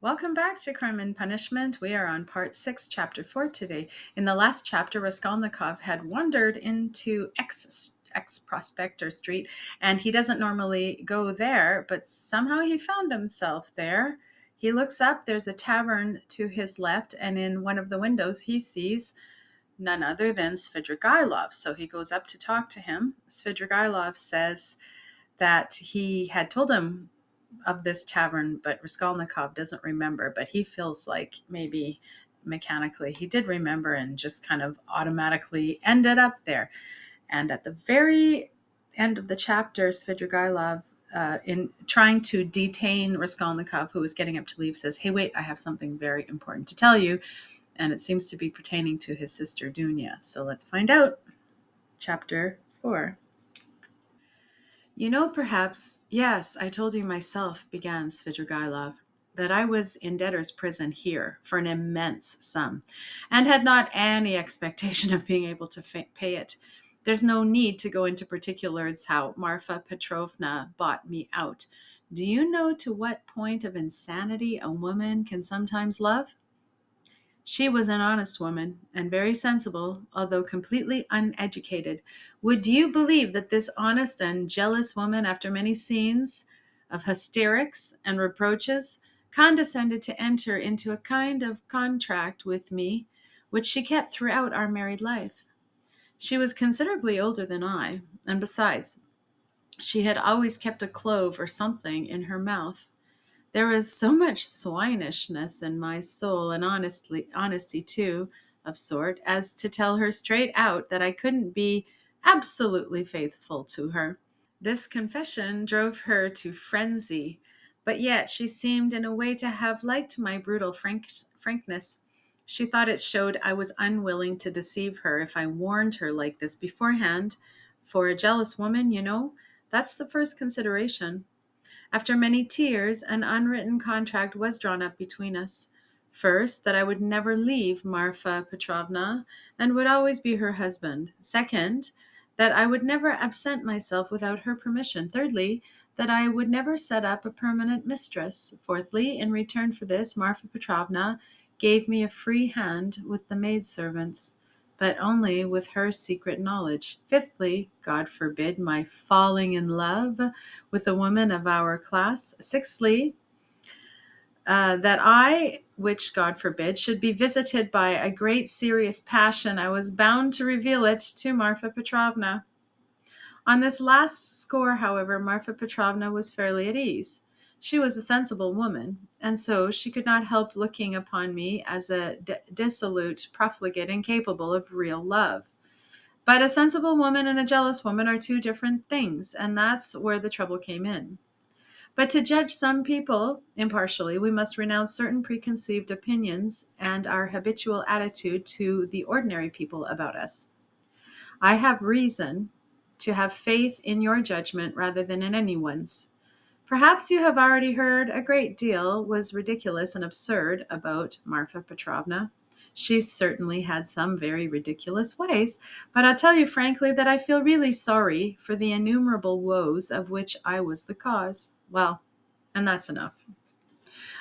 Welcome back to Crime and Punishment. We are on part 6, chapter 4 today. In the last chapter, Raskolnikov had wandered into Prospector Street, and he doesn't normally go there, but somehow he found himself there. He looks up, there's a tavern to his left, and in one of the windows he sees none other than Svidrigaïlov. So he goes up to talk to him. Svidrigaïlov says that he had told him of this tavern, but Raskolnikov doesn't remember, but he feels like maybe mechanically he did remember and just kind of automatically ended up there. And at the very end of the chapter, Svidrigaïlov, in trying to detain Raskolnikov, who was getting up to leave, says, "Hey, wait, I have something very important to tell you." And it seems to be pertaining to his sister Dounia. So let's find out. Chapter 4. Perhaps, yes, I told you myself, began Svidrigaïlov, that I was in debtor's prison here for an immense sum, and had not any expectation of being able to pay it. There's no need to go into particulars how Marfa Petrovna bought me out. Do you know to what point of insanity a woman can sometimes love? She was an honest woman, and very sensible, although completely uneducated. Would you believe that this honest and jealous woman, after many scenes of hysterics and reproaches, condescended to enter into a kind of contract with me, which she kept throughout our married life? She was considerably older than I, and besides, she had always kept a clove or something in her mouth. There was so much swinishness in my soul, and honesty too, of sort, as to tell her straight out that I couldn't be absolutely faithful to her. This confession drove her to frenzy, but yet she seemed in a way to have liked my brutal frankness. She thought it showed I was unwilling to deceive her if I warned her like this beforehand. For a jealous woman, that's the first consideration. After many tears, an unwritten contract was drawn up between us. First, that I would never leave Marfa Petrovna and would always be her husband. Second, that I would never absent myself without her permission. Thirdly, that I would never set up a permanent mistress. Fourthly, in return for this, Marfa Petrovna gave me a free hand with the maidservants, but only with her secret knowledge. Fifthly, God forbid my falling in love with a woman of our class. Sixthly, that I, which God forbid, should be visited by a great serious passion. I was bound to reveal it to Marfa Petrovna. On this last score, however, Marfa Petrovna was fairly at ease. She was a sensible woman, and so she could not help looking upon me as a dissolute profligate incapable of real love. But a sensible woman and a jealous woman are two different things, and that's where the trouble came in. But to judge some people impartially, we must renounce certain preconceived opinions and our habitual attitude to the ordinary people about us. I have reason to have faith in your judgment rather than in anyone's. Perhaps you have already heard a great deal was ridiculous and absurd about Marfa Petrovna. She certainly had some very ridiculous ways, but I'll tell you frankly that I feel really sorry for the innumerable woes of which I was the cause. Well, and that's enough.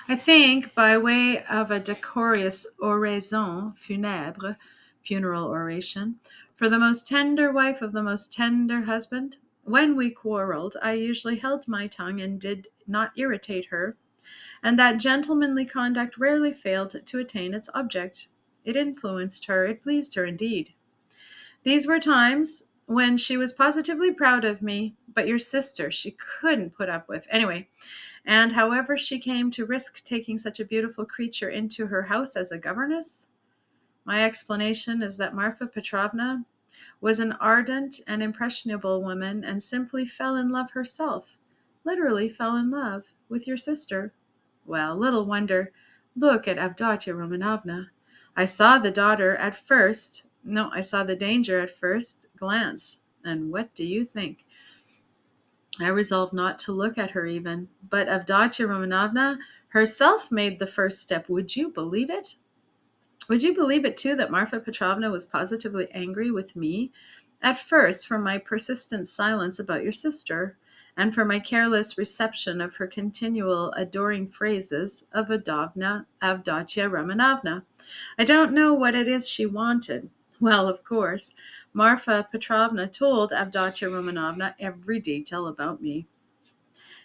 I think, by way of a decorous oraison funèbre, funeral oration, for the most tender wife of the most tender husband, when we quarreled, I usually held my tongue and did not irritate her, and that gentlemanly conduct rarely failed to attain its object. It influenced her, it pleased her indeed. These were times when she was positively proud of me, but your sister she couldn't put up with. Anyway, and however she came to risk taking such a beautiful creature into her house as a governess, my explanation is that Marfa Petrovna was an ardent and impressionable woman and simply fell in love herself, literally fell in love with your sister. Well, little wonder. Look at Avdotya Romanovna. I saw the danger at first glance. And what do you think? I resolved not to look at her even. But Avdotya Romanovna herself made the first step. Would you believe it? Would you believe it, too, that Marfa Petrovna was positively angry with me at first for my persistent silence about your sister, and for my careless reception of her continual adoring phrases of Avdotya Romanovna. I don't know what it is she wanted. Well, of course, Marfa Petrovna told Avdotya Romanovna every detail about me.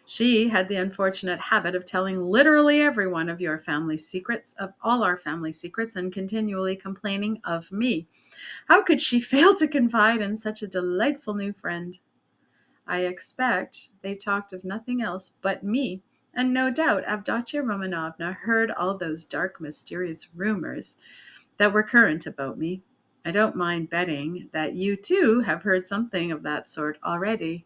She had the unfortunate habit of telling literally every one of your family secrets, of all our family secrets, and continually complaining of me. How could she fail to confide in such a delightful new friend? I expect they talked of nothing else but me, and no doubt Avdotya Romanovna heard all those dark, mysterious rumors that were current about me. I don't mind betting that you too have heard something of that sort already.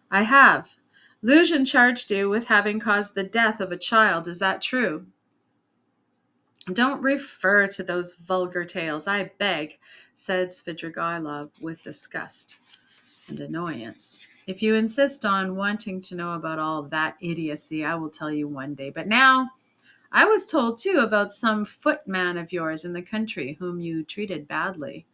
I have. Luzhin charged you with having caused the death of a child. Is that true? Don't refer to those vulgar tales, I beg, said Svidrigaïlov with disgust and annoyance. If you insist on wanting to know about all that idiocy, I will tell you one day. But now, I was told too about some footman of yours in the country whom you treated badly.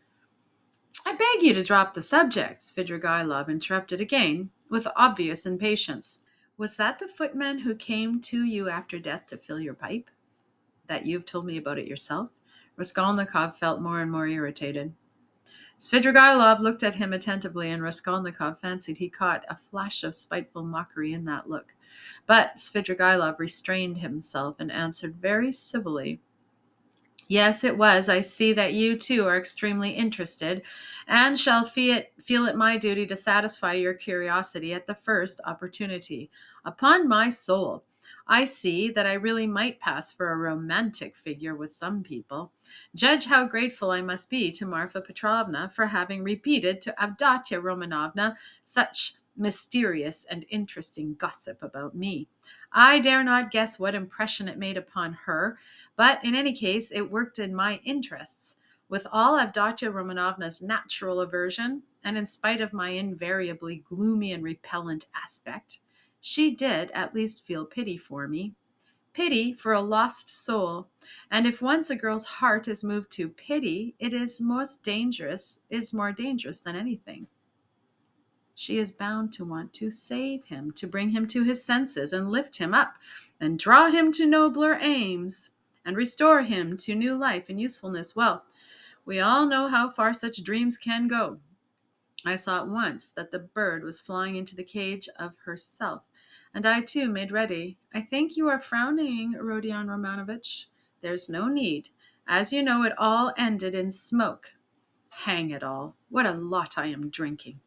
I beg you to drop the subject, Svidrigaïlov interrupted again, with obvious impatience. Was that the footman who came to you after death to fill your pipe? That you've told me about it yourself? Raskolnikov felt more and more irritated. Svidrigaïlov looked at him attentively, and Raskolnikov fancied he caught a flash of spiteful mockery in that look. But Svidrigaïlov restrained himself and answered very civilly. Yes, it was. I see that you, too, are extremely interested, and shall feel it my duty to satisfy your curiosity at the first opportunity. Upon my soul, I see that I really might pass for a romantic figure with some people. Judge how grateful I must be to Marfa Petrovna for having repeated to Avdotya Romanovna such mysterious and interesting gossip about me. I dare not guess what impression it made upon her, but in any case, it worked in my interests. With all Avdotya Romanovna's natural aversion, and in spite of my invariably gloomy and repellent aspect, she did at least feel pity for me. Pity for a lost soul. And if once a girl's heart is moved to pity, it is more dangerous than anything. She is bound to want to save him, to bring him to his senses and lift him up and draw him to nobler aims and restore him to new life and usefulness. Well, we all know how far such dreams can go. I saw at once that the bird was flying into the cage of herself, and I too made ready. I think you are frowning, Rodion Romanovitch. There's no need. As you know, it all ended in smoke. Hang it all, what a lot I am drinking.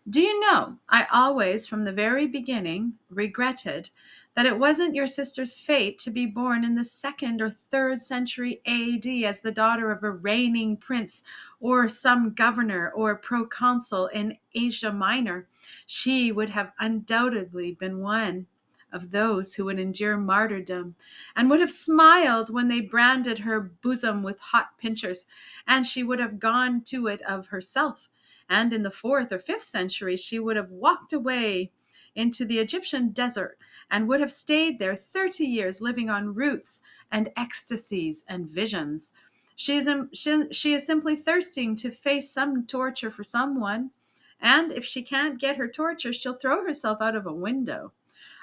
Do you know, I always, from the very beginning, regretted that it wasn't your sister's fate to be born in the 2nd or 3rd century A.D. as the daughter of a reigning prince or some governor or proconsul in Asia Minor. She would have undoubtedly been one of those who would endure martyrdom, and would have smiled when they branded her bosom with hot pincers, and she would have gone to it of herself. And in the 4th or 5th century, she would have walked away into the Egyptian desert and would have stayed there 30 years, living on roots and ecstasies and visions. She is simply thirsting to face some torture for someone, and if she can't get her torture, she'll throw herself out of a window.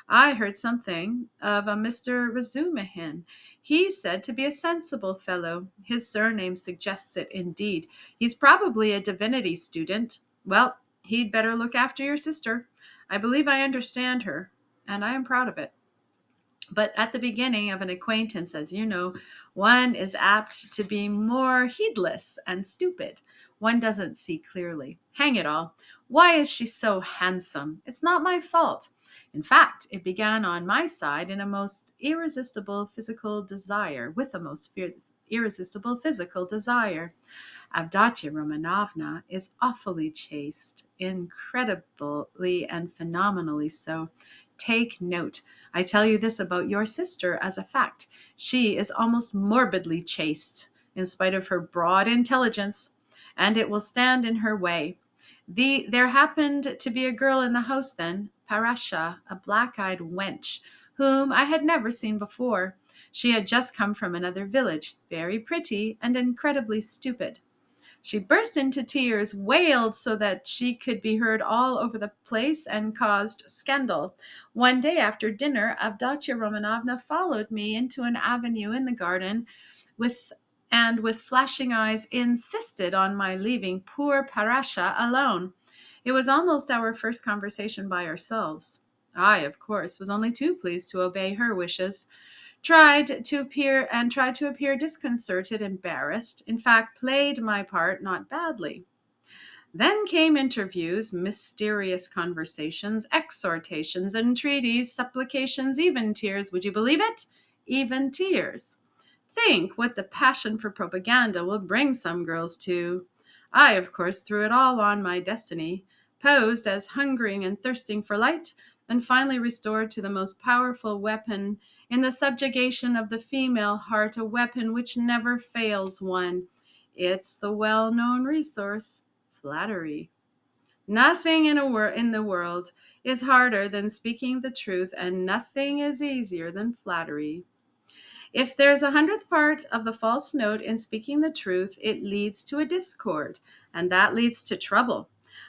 I heard something of a Mr. Razumihin. He's said to be a sensible fellow. His surname suggests it, indeed. He's probably a divinity student. Well, he'd better look after your sister. I believe I understand her, and I am proud of it. But at the beginning of an acquaintance, as you know, one is apt to be more heedless and stupid. One doesn't see clearly. Hang it all. Why is she so handsome? It's not my fault. In fact, it began on my side in a most irresistible physical desire, with a most irresistible physical desire. Avdotya Romanovna is awfully chaste, incredibly and phenomenally so. Take note. I tell you this about your sister as a fact. She is almost morbidly chaste, in spite of her broad intelligence, and it will stand in her way. There happened to be a girl in the house then, Parasha, a black-eyed wench, whom I had never seen before. She had just come from another village, very pretty and incredibly stupid. She burst into tears, wailed so that she could be heard all over the place, and caused scandal. One day after dinner, Avdotya Romanovna followed me into an avenue in the garden with and with flashing eyes insisted on my leaving poor Parasha alone. It was almost our first conversation by ourselves. I, of course, was only too pleased to obey her wishes, tried to appear disconcerted, embarrassed, in fact, played my part not badly. Then came interviews, mysterious conversations, exhortations, entreaties, supplications, even tears. Would you believe it? Even tears. Think what the passion for propaganda will bring some girls to. I, of course, threw it all on my destiny, posed as hungering and thirsting for light, and finally restored to the most powerful weapon in the subjugation of the female heart, a weapon which never fails one. It's the well-known resource, flattery. Nothing in the world is harder than speaking the truth, and nothing is easier than flattery. If there's 100th part of the false note in speaking the truth, it leads to a discord, and that leads to trouble.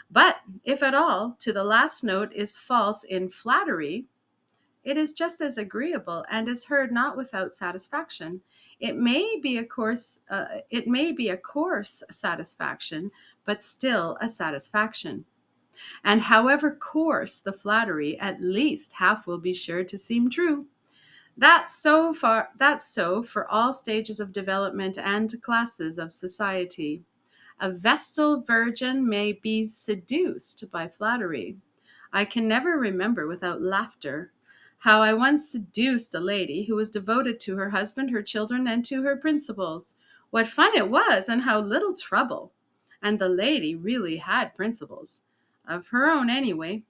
But if at all to the last note is false in flattery, it is just as agreeable and is heard not without satisfaction. It may be a coarse satisfaction, but still a satisfaction. And however coarse the flattery, at least half will be sure to seem true. That's so for all stages of development and classes of society. A vestal virgin may be seduced by flattery. I can never remember without laughter how I once seduced a lady who was devoted to her husband, her children, and to her principles. What fun it was, and how little trouble! And the lady really had principles. Of her own, anyway.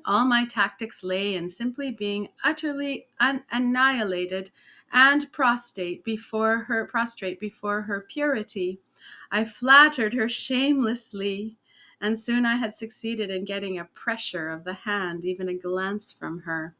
All my tactics lay in simply being utterly annihilated and prostrate before her purity. I flattered her shamelessly, and soon I had succeeded in getting a pressure of the hand, even a glance from her.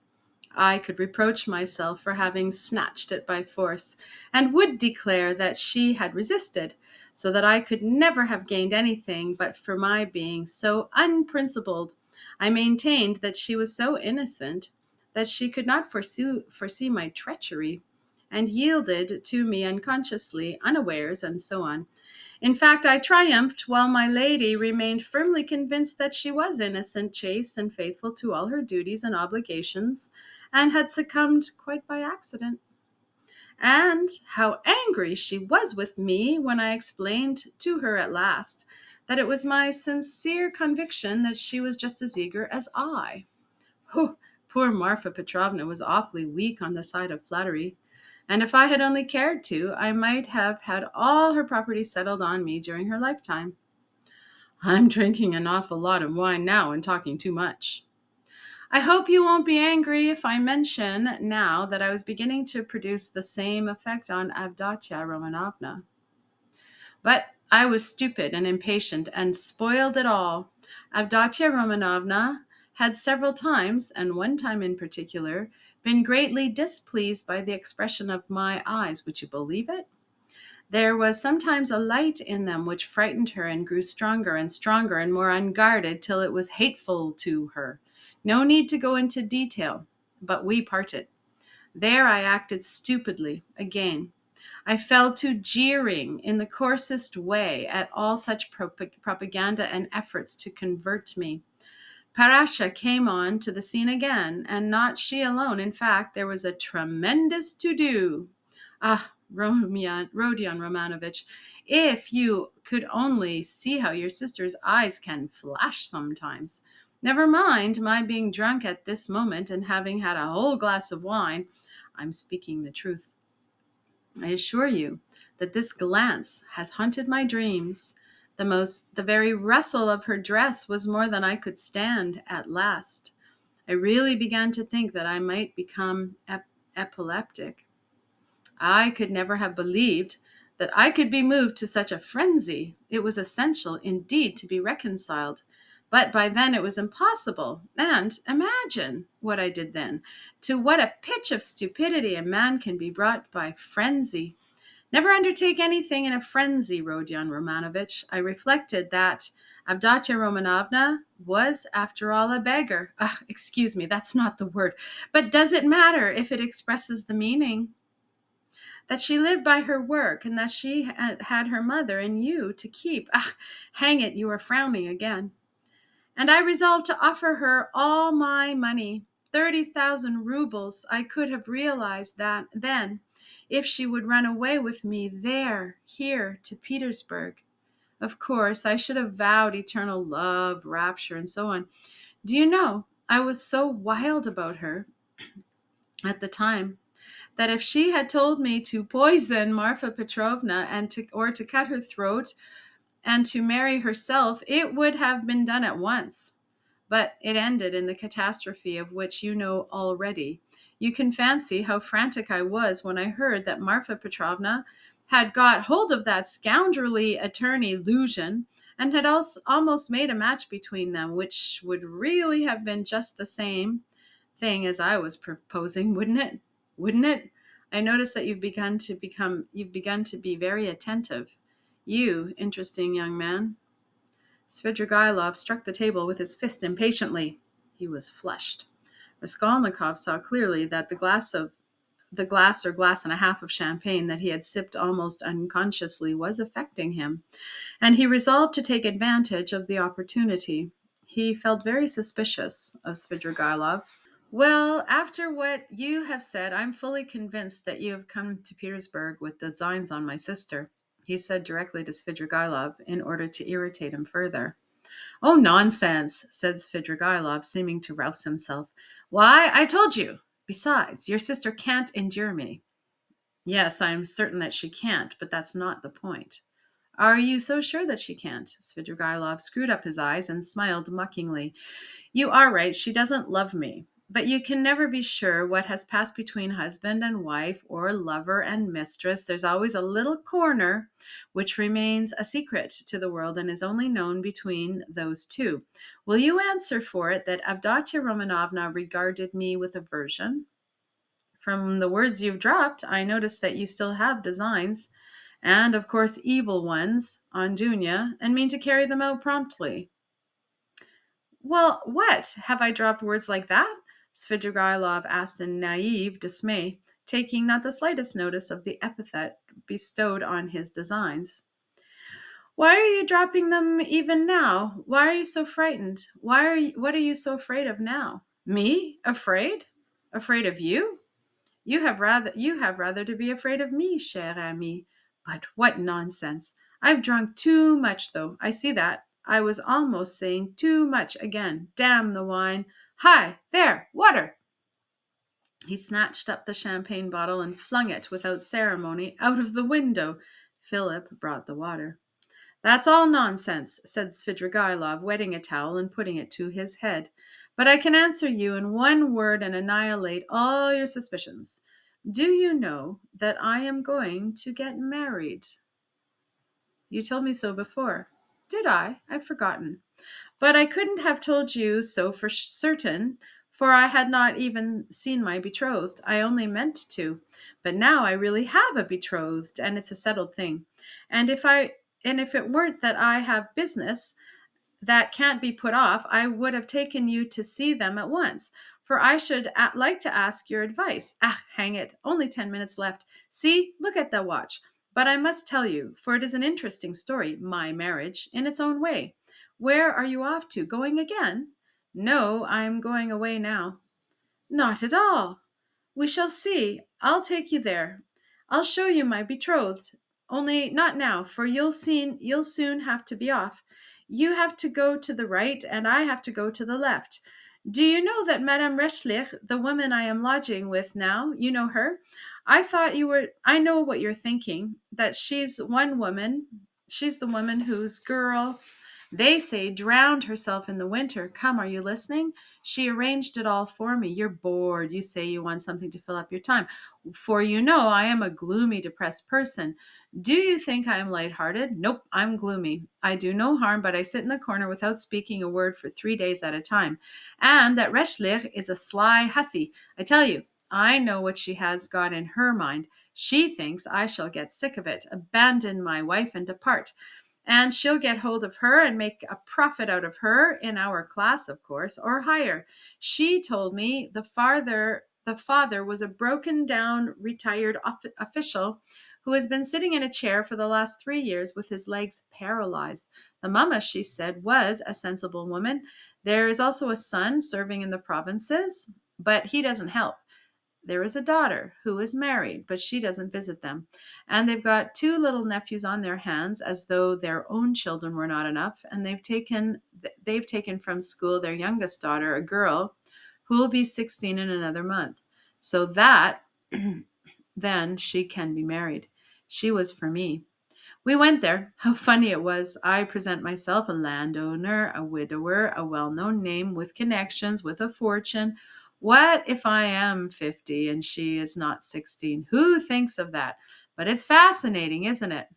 I could reproach myself for having snatched it by force, and would declare that she had resisted, so that I could never have gained anything but for my being so unprincipled. I maintained that she was so innocent that she could not foresee my treachery, and yielded to me unconsciously, unawares, and so on. In fact, I triumphed, while my lady remained firmly convinced that she was innocent, chaste, and faithful to all her duties and obligations, and had succumbed quite by accident. And how angry she was with me when I explained to her at last that it was my sincere conviction that she was just as eager as I. Oh, poor Marfa Petrovna was awfully weak on the side of flattery, and if I had only cared to, I might have had all her property settled on me during her lifetime. I'm drinking an awful lot of wine now and talking too much. I hope you won't be angry if I mention now that I was beginning to produce the same effect on Avdotya Romanovna. But I was stupid and impatient and spoiled it all. Avdotya Romanovna had several times, and one time in particular, been greatly displeased by the expression of my eyes. Would you believe it? There was sometimes a light in them which frightened her and grew stronger and stronger and more unguarded till it was hateful to her. No need to go into detail, but we parted. There I acted stupidly again. I fell to jeering in the coarsest way at all such propaganda and efforts to convert me. Parasha came on to the scene again, and not she alone. In fact, there was a tremendous to-do. Ah, Rodion Romanovich, if you could only see how your sister's eyes can flash sometimes. Never mind my being drunk at this moment and having had a whole glass of wine. I'm speaking the truth. I assure you that this glance has haunted my dreams. The very rustle of her dress was more than I could stand at last. I really began to think that I might become epileptic. I could never have believed that I could be moved to such a frenzy. It was essential, indeed, to be reconciled. But by then it was impossible. And imagine what I did then. To what a pitch of stupidity a man can be brought by frenzy. Never undertake anything in a frenzy, Rodion Romanovich. I reflected that Avdotya Romanovna was, after all, a beggar. Excuse me, that's not the word. But does it matter if it expresses the meaning? That she lived by her work and that she had her mother and you to keep. Hang it, you are frowning again. And I resolved to offer her all my money, 30,000 rubles. I could have realized that then, if she would run away with me here to Petersburg. Of course, I should have vowed eternal love, rapture, and so on. Do you know, I was so wild about her at the time that if she had told me to poison Marfa Petrovna or to cut her throat and to marry herself, it would have been done at once. But it ended in the catastrophe of which you know already. You can fancy how frantic I was when I heard that Marfa Petrovna had got hold of that scoundrelly attorney Luzhin and had also almost made a match between them, which would really have been just the same thing as I was proposing, wouldn't it? Wouldn't it? I notice that you've begun to be very attentive. You, interesting young man. Svidrigaïlov struck the table with his fist impatiently. He was flushed. Raskolnikov saw clearly that the glass and a half of champagne that he had sipped almost unconsciously was affecting him, and he resolved to take advantage of the opportunity. He felt very suspicious of Svidrigaïlov. Well, after what you have said, I'm fully convinced that you have come to Petersburg with designs on my sister, he said directly to Svidrigaïlov in order to irritate him further. Oh, nonsense, said Svidrigaïlov, seeming to rouse himself. Why, I told you. Besides, your sister can't endure me. Yes, I'm certain that she can't, but that's not the point. Are you so sure that she can't? Svidrigaïlov screwed up his eyes and smiled mockingly. You are right, she doesn't love me. But you can never be sure what has passed between husband and wife or lover and mistress. There's always a little corner which remains a secret to the world and is only known between those two. Will you answer for it that Avdotya Romanovna regarded me with aversion? From the words you've dropped, I notice that you still have designs, and of course evil ones, on Dounia, and mean to carry them out promptly. Well, what? Have I dropped words like that? Svidrigaïlov asked in naive dismay, taking not the slightest notice of the epithet bestowed on his designs. Why are you dropping them even now? Why are you so frightened? What are you so afraid of now? Me? Afraid? Afraid of you? You have rather to be afraid of me, cher ami. But what nonsense. I've drunk too much, though. I see that. I was almost saying too much again. Damn the wine. Hi, there, water. He snatched up the champagne bottle and flung it without ceremony out of the window. Philip brought the water. That's all nonsense, said Svidrigaïlov, wetting a towel and putting it to his head. But I can answer you in one word and annihilate all your suspicions. Do you know that I am going to get married? You told me so before. Did I? I've forgotten. But I couldn't have told you so for certain, for I had not even seen my betrothed. I only meant to. But now I really have a betrothed, and it's a settled thing. And if it weren't that I have business that can't be put off, I would have taken you to see them at once, for I should like to ask your advice. Hang it, only 10 minutes left. See, look at the watch. But I must tell you, for it is an interesting story, my marriage, in its own way. Where are you off to? Going again? No, I'm going away now. Not at all. We shall see. I'll take you there. I'll show you my betrothed. Only not now, for you'll soon have to be off. You have to go to the right, and I have to go to the left. Do you know that Madame Reschlich, the woman I am lodging with now, you know her? I know what you're thinking, that she's the woman whose girl, they say, drowned herself in the winter. Come, are you listening? She arranged it all for me. You're bored. You say you want something to fill up your time. For you know I am a gloomy, depressed person. Do you think I am lighthearted? Nope, I'm gloomy. I do no harm, but I sit in the corner without speaking a word for 3 days at a time. And that Reschlich is a sly hussy. I tell you, I know what she has got in her mind. She thinks I shall get sick of it, abandon my wife, and depart. And she'll get hold of her and make a profit out of her in our class, of course, or higher. She told me the father was a broken down retired official who has been sitting in a chair for the last 3 years with his legs paralyzed. The mama, she said, was a sensible woman. There is also a son serving in the provinces, but he doesn't help. There is a daughter who is married, but she doesn't visit them. And they've got two little nephews on their hands as though their own children were not enough. And they've taken from school their youngest daughter, a girl, who will be 16 in another month. So that then she can be married. She was for me. We went there. How funny it was. I present myself a landowner, a widower, a well known name with connections, with a fortune. What if I am 50 and she is not 16? Who thinks of that? But it's fascinating, isn't it?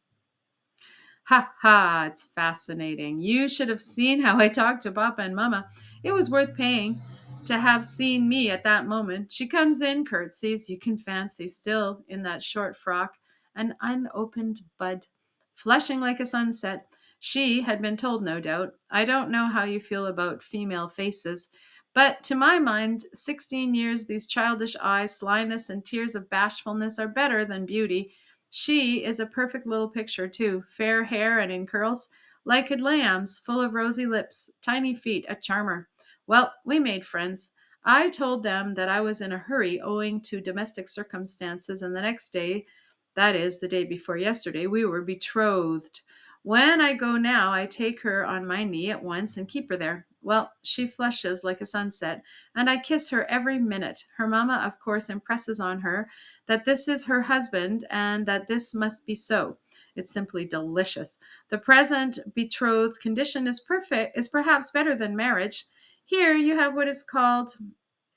Ha ha, it's fascinating. You should have seen how I talked to Papa and Mama. It was worth paying to have seen me at that moment. She comes in, curtsies, you can fancy, still in that short frock, an unopened bud, flushing like a sunset. She had been told, no doubt. I don't know how you feel about female faces, but to my mind, 16 years, these childish eyes, slyness, and tears of bashfulness are better than beauty. She is a perfect little picture, too. Fair hair and in curls, like a lamb's, full of rosy lips, tiny feet, a charmer. Well, we made friends. I told them that I was in a hurry owing to domestic circumstances, and the next day, that is, the day before yesterday, we were betrothed. When I go now, I take her on my knee at once and keep her there. Well, she flushes like a sunset, and I kiss her every minute. Her mamma, of course, impresses on her that this is her husband and that this must be so. It's simply delicious. The present betrothed condition is perfect, is perhaps better than marriage. Here you have what is called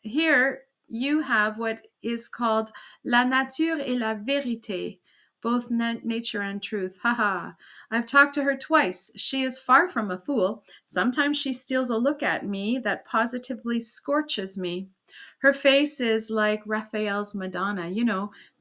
here you have what is called la nature et la vérité, both nature and truth. Ha ha. I've talked to her twice. She is far from a fool. Sometimes she steals a look at me that positively scorches me. Her face is like Raphael's Madonna.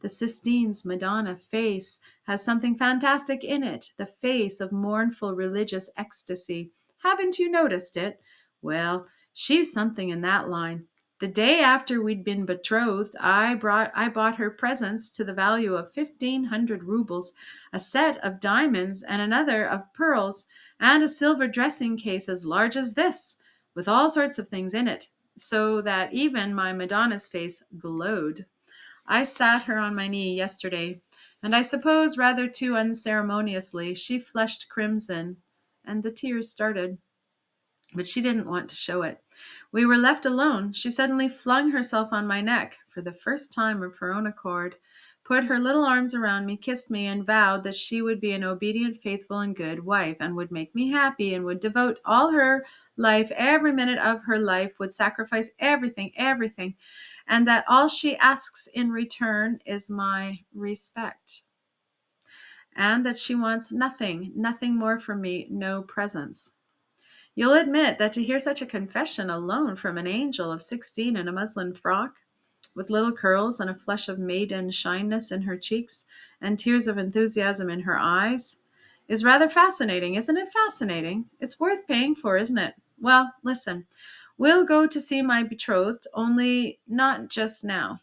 The Sistine's Madonna face has something fantastic in it, the face of mournful religious ecstasy. Haven't you noticed it? Well, she's something in that line. The day after we'd been betrothed, I bought her presents to the value of 1,500 rubles, a set of diamonds and another of pearls, and a silver dressing case as large as this, with all sorts of things in it, so that even my Madonna's face glowed. I sat her on my knee yesterday, and I suppose rather too unceremoniously she flushed crimson, and the tears started. But she didn't want to show it. We were left alone. She suddenly flung herself on my neck for the first time of her own accord, put her little arms around me, kissed me, and vowed that she would be an obedient, faithful, and good wife, and would make me happy, and would devote all her life, every minute of her life, would sacrifice everything, everything, and that all she asks in return is my respect, and that she wants nothing, nothing more from me, no presents. You'll admit that to hear such a confession alone from an angel of 16 in a muslin frock, with little curls and a flush of maiden shyness in her cheeks, and tears of enthusiasm in her eyes, is rather fascinating. Isn't it fascinating? It's worth paying for, isn't it? Well, listen, we'll go to see my betrothed, only not just now.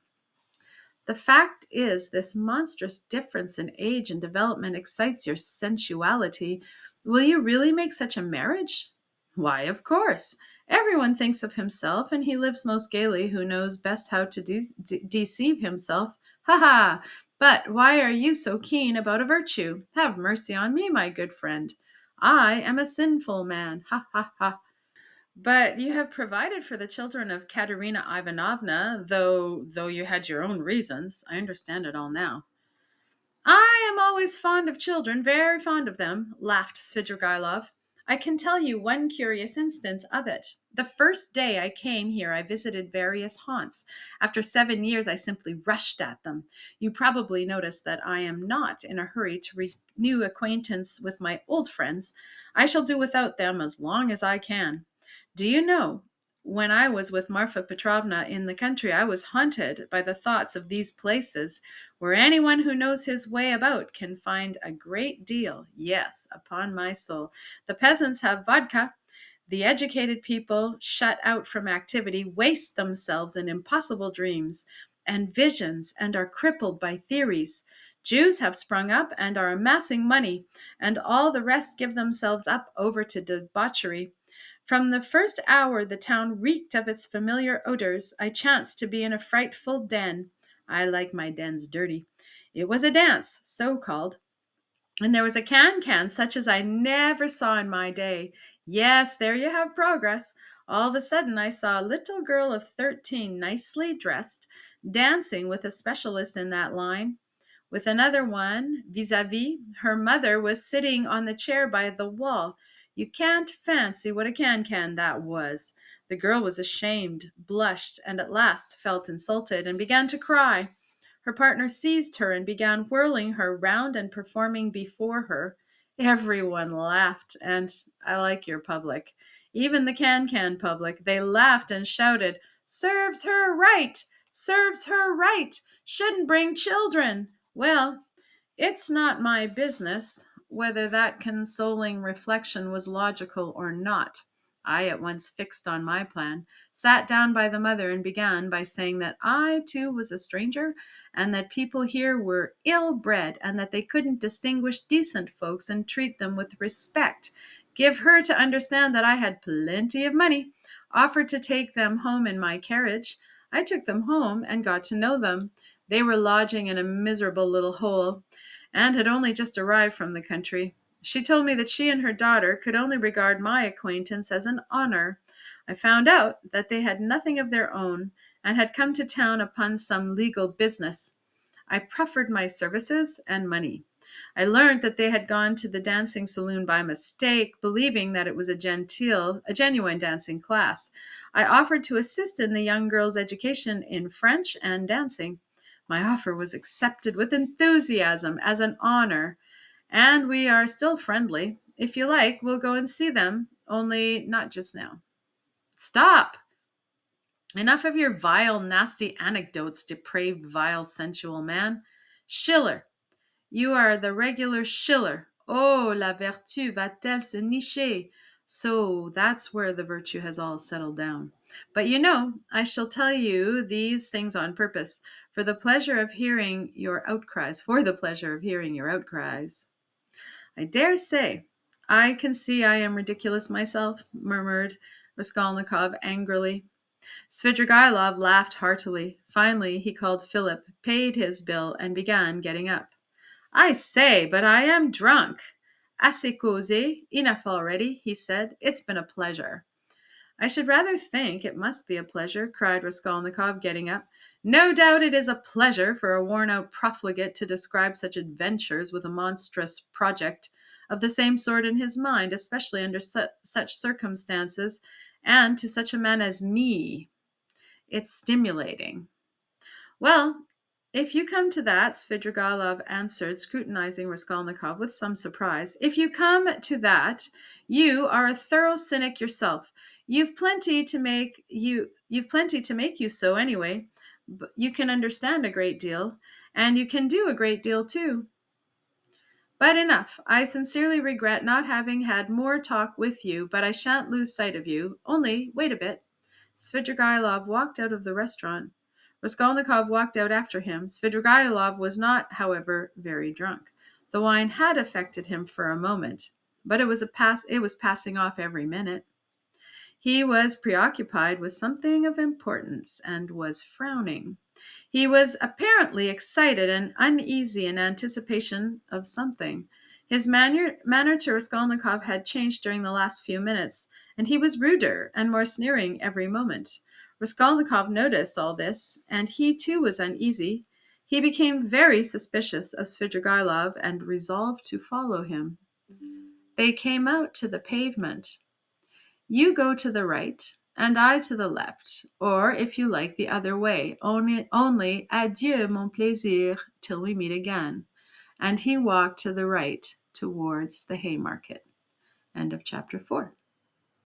The fact is, this monstrous difference in age and development excites your sensuality. Will you really make such a marriage? Why, of course. Everyone thinks of himself, and he lives most gaily who knows best how to deceive himself. Ha ha! But why are you so keen about a virtue? Have mercy on me, my good friend. I am a sinful man. Ha ha ha. But you have provided for the children of Katerina Ivanovna, though you had your own reasons. I understand it all now. I am always fond of children, very fond of them, laughed Svidrigaïlov. I can tell you one curious instance of it. The first day I came here, I visited various haunts. After 7 years, I simply rushed at them. You probably noticed that I am not in a hurry to renew acquaintance with my old friends. I shall do without them as long as I can. Do you know when I was with Marfa Petrovna in the country, I was haunted by the thoughts of these places where anyone who knows his way about can find a great deal. Yes, upon my soul. The peasants have vodka. The educated people, shut out from activity, waste themselves in impossible dreams and visions and are crippled by theories. Jews have sprung up and are amassing money, and all the rest give themselves up over to debauchery. From the first hour the town reeked of its familiar odors. I chanced to be in a frightful den. I like my dens dirty. It was a dance, so called. And there was a can such as I never saw in my day. Yes, there you have progress. All of a sudden, I saw a little girl of 13, nicely dressed, dancing with a specialist in that line. With another one, vis-a-vis, her mother was sitting on the chair by the wall. You can't fancy what a can that was. The girl was ashamed, blushed, and at last felt insulted and began to cry. Her partner seized her and began whirling her round and performing before her. Everyone laughed, and I like your public. Even the can public. They laughed and shouted, "Serves her right! Serves her right! Shouldn't bring children!" Well, it's not my business whether that consoling reflection was logical or not. I at once fixed on my plan, sat down by the mother, and began by saying that I too was a stranger, and that people here were ill bred, and that they couldn't distinguish decent folks and treat them with respect. Give her to understand that I had plenty of money, offered to take them home in my carriage. I took them home and got to know them. They were lodging in a miserable little hole, and had only just arrived from the country. She told me that she and her daughter could only regard my acquaintance as an honor. I found out that they had nothing of their own, and had come to town upon some legal business. I proffered my services and money. I learned that they had gone to the dancing saloon by mistake, believing that it was a genuine dancing class. I offered to assist in the young girl's education in French and dancing. My offer was accepted with enthusiasm as an honor, and we are still friendly. If you like, we'll go and see them, only not just now. Stop! Enough of your vile, nasty anecdotes, depraved, vile, sensual man. Schiller. You are the regular Schiller. Oh, la vertu va-t-elle se nicher? So that's where the virtue has all settled down. But you know, I shall tell you these things on purpose, for the pleasure of hearing your outcries. For the pleasure of hearing your outcries. I dare say. I can see I am ridiculous myself, murmured Raskolnikov angrily. Svidrigaïlov laughed heartily. Finally, he called Philip, paid his bill, and began getting up. I say, but I am drunk. Assez causé, enough already, he said. It's been a pleasure. I should rather think it must be a pleasure, cried Raskolnikov, getting up. No doubt it is a pleasure for a worn-out profligate to describe such adventures with a monstrous project of the same sort in his mind, especially under such circumstances, and to such a man as me. It's stimulating. Well, if you come to that, Svidrigaïlov answered, scrutinizing Raskolnikov with some surprise, if you come to that, you are a thorough cynic yourself. You've plenty to make you so anyway. But you can understand a great deal, and you can do a great deal too. But enough. I sincerely regret not having had more talk with you, but I shan't lose sight of you. Only wait a bit. Svidrigaïlov walked out of the restaurant. Raskolnikov walked out after him. Svidrigaïlov was not, however, very drunk. The wine had affected him for a moment, but it was passing off every minute. He was preoccupied with something of importance and was frowning. He was apparently excited and uneasy in anticipation of something. His manner to Raskolnikov had changed during the last few minutes, and he was ruder and more sneering every moment. Raskolnikov noticed all this, and he too was uneasy. He became very suspicious of Svidrigaïlov and resolved to follow him. They came out to the pavement. You go to the right, and I to the left, or, if you like, the other way. Only adieu, mon plaisir, till we meet again. And he walked to the right towards the Haymarket. End of chapter 4.